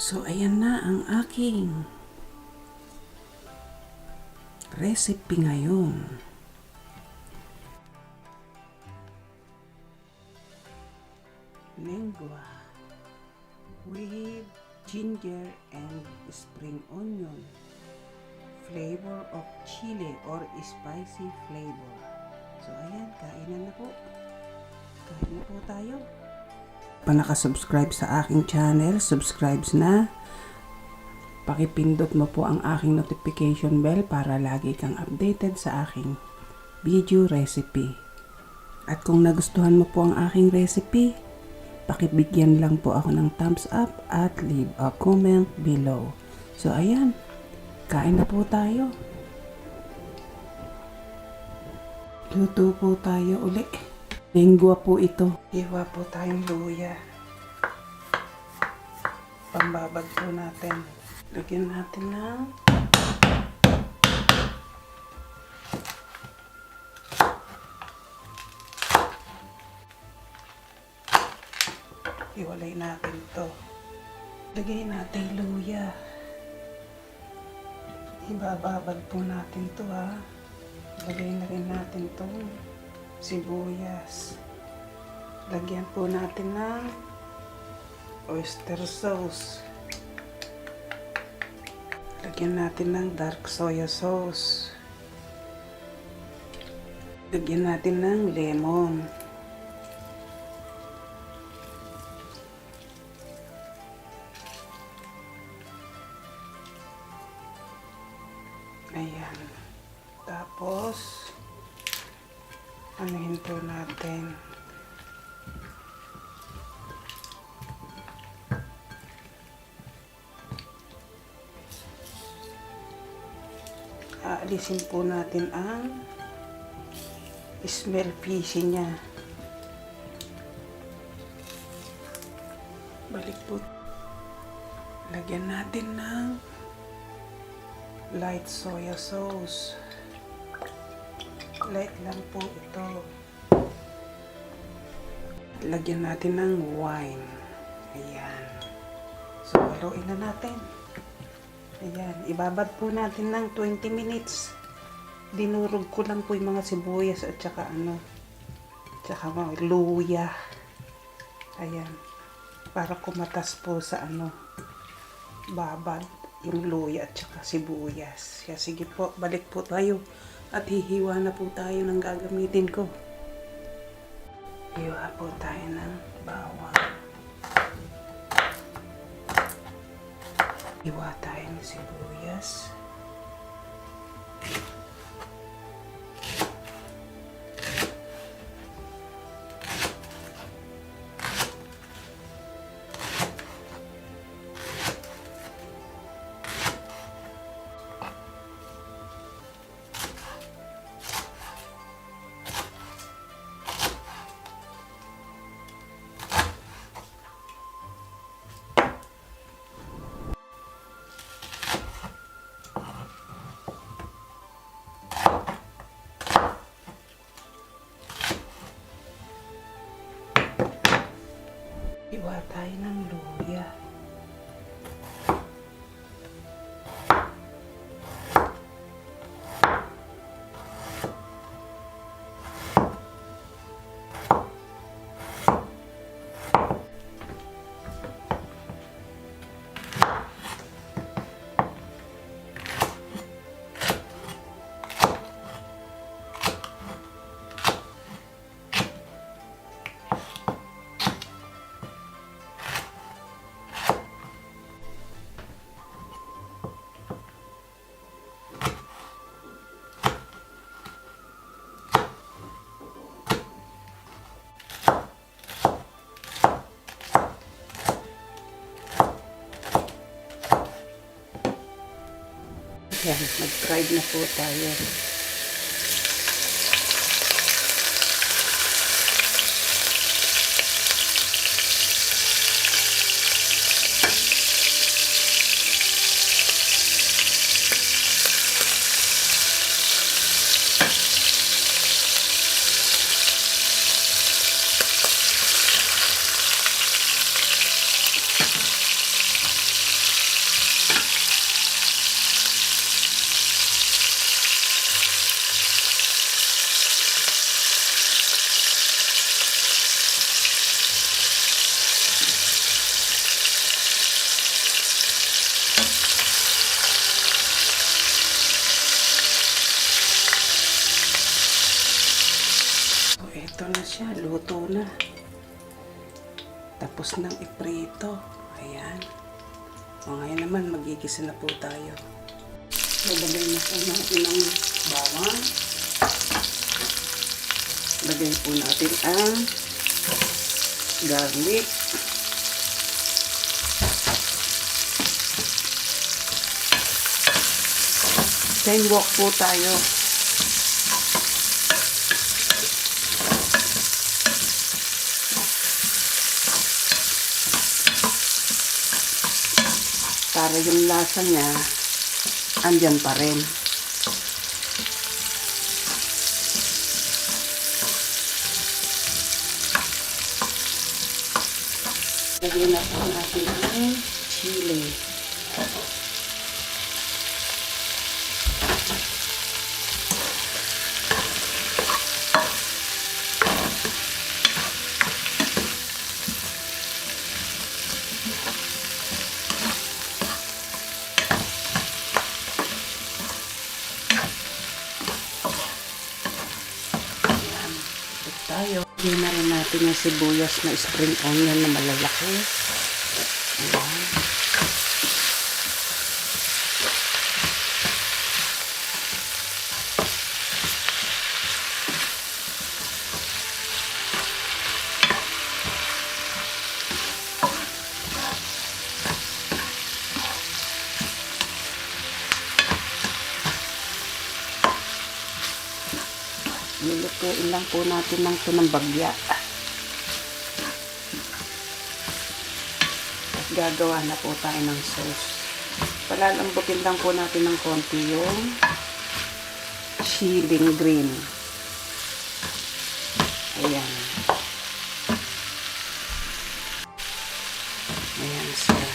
So, ayan na ang aking recipe ngayon. Lengua with ginger and spring onion. Flavor of chili or spicy flavor. So, ayan, kainan na po. Kain na po tayo. Pa nakasubscribe sa aking channel, subscribe na. Pakipindot mo po ang aking notification bell para lagi kang updated sa aking video recipe. At kung nagustuhan mo po ang aking recipe, pakibigyan lang po ako ng thumbs up at leave a comment below. So ayan, kain na po tayo. Luto po tayo uli. Lengua po ito. Iwa po tayong luya. Pambabad po natin. Lagyan natin ng iwalay natin to. Lagay natin luya. Ibababad po natin to ha. Lagay na rin natin to sibuyas. Lagyan po natin ng oyster sauce. Lagyan natin ng dark soya sauce. Lagyan natin ng lemon. Ayan. Tapos, anuhin po natin. Aalisin po natin ang smell fishy niya. Balik po. Lagyan natin ng light soya sauce. Light lang po ito. Lagyan natin ng wine. Ayan. So, haluin na natin. Ayan. Ibabad po natin ng 20 minutes. Dinurog ko lang po yung mga sibuyas at saka tsaka mga luya. Ayan. Para kumatas po sa babad yung luya at saka sibuyas. Kaya sige po, balik po tayo. At hihiwa na po tayo ng gagamitin ko. Hiwa po tayo ng bawang. Hiwa tayo ng sibuyas. Hiwa tayo ng luya. Yan, mag-fried na po tayo. siya, luto na. Tapos nang iprito. Ayan. O ngayon naman, magigisa na po tayo. Lagay na po natin ang bawang. Lagay po natin ang garlic. Then walk po tayo. Para yung lasa niya andyan pa rin. Lagyan na po natin ang chili. Tayo. Lagyan na rin natin yung sibuyas na spring onion na malalaki. Ayan. Lulutuin lang po natin ng bagya. At gagawa na po tayo ng sauce. Palalambutin lang po natin ng konti yung chili green. Ayan. Ayan siya.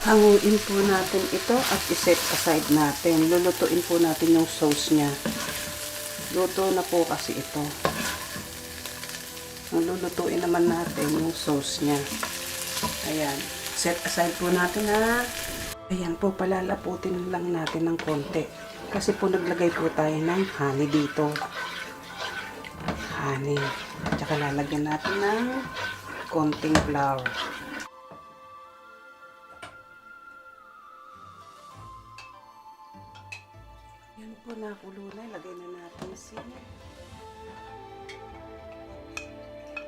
Hanguin po natin ito at iset aside natin. Lulutuin po natin yung sauce niya. Luto na po kasi ito. Ang lulutuin naman natin yung sauce niya. Ayan. Set aside po natin ha. Ayan po, palalaputin lang natin ng konti. Kasi po naglagay po tayo ng honey dito. Honey. At saka lalagyan natin ng konting flour. Yan po, nakulo na. Lagay na natin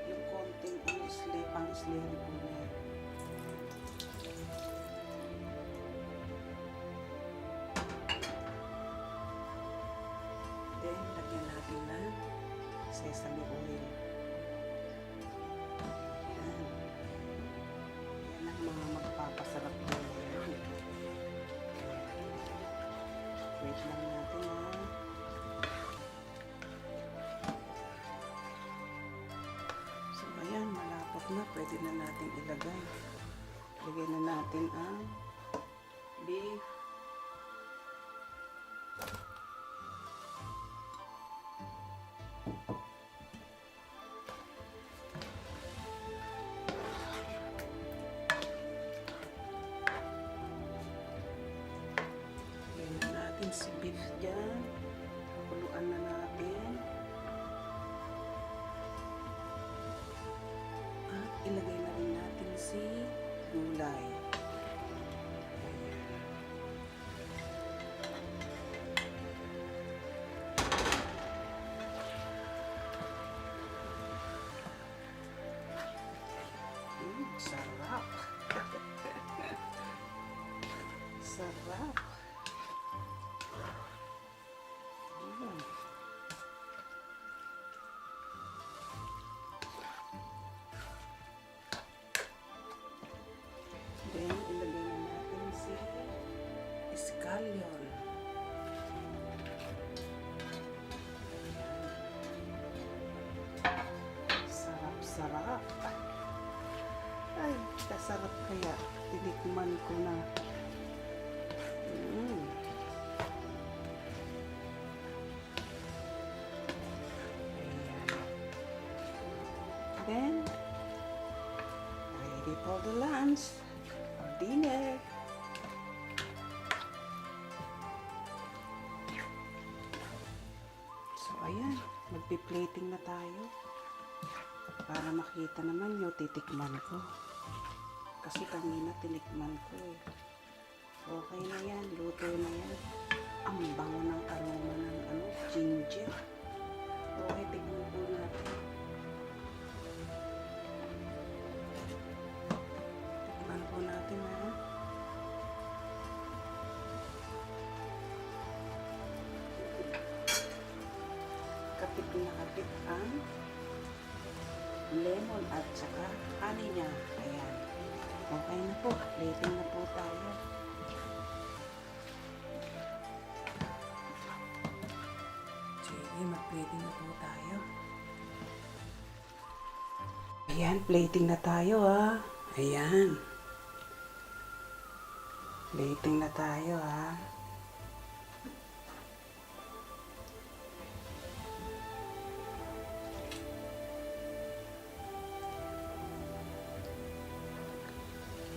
yung konting pang-slave po niya. Then, lagyan natin na sesame oil. Yan. Yan ang mga magpapasarap po. Wait lang natin ha. So ayan, malapot na. Pwede na natin ilagay. Lagay na natin ang beef. Si beef dyan. Kuluan na natin. At ilagay na rin natin si gulay. Sarap. Sarap. Then, ilagay na natin si scallion. Sarap-sarap. Ay, kasarap kaya. Tinikman ko na. ready for the lunch or dinner. So, ayan. Magpi-plating na tayo. Para makita naman yung titikman ko. Kasi kanina tinikman ko eh. Okay na yan. Luto na yan. Ang bango ng aroma ng ginger. Okay, tignan po natin. Tikman po natin ha. Kapit na kapit ang lemon at saka honey niya. Ayan. Okay na po. Plating na po tayo. Sige, mag-plating na po tayo. Ayan, plating na tayo ha. Ayan. Plating na tayo ha.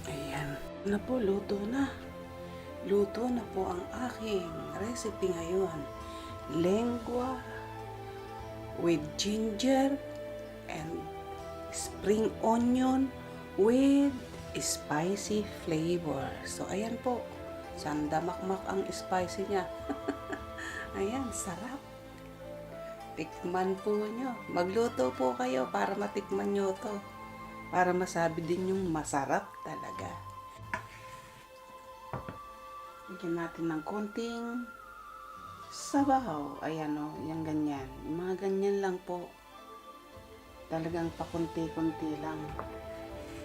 Ayan. Na po, luto na. Luto na po ang aking recipe ngayon. Lengua with ginger and spring onion with spicy flavor. So, ayan po. Sandamakmak ang spicy niya. Ayan, sarap. Tikman po nyo. Magluto po kayo para matikman nyo to. Para masabi din yung masarap talaga. Bigyan natin ng konting sabaw. Ayan o, yung ganyan. Yung mga ganyan lang po. Talagang pakunti-kunti lang.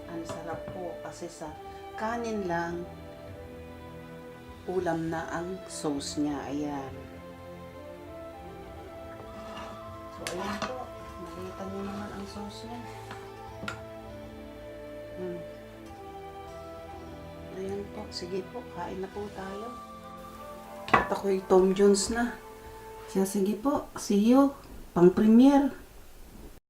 Ang sarap po kasi sa kanin lang, ulam na ang sauce niya. Ayan. So, ayan po. Nakita niyo naman ang sauce niya. Ayan po. Sige po, kain na po tayo. At ako'y Tom Jones na. Siya, sige po. See you. Pang premiere.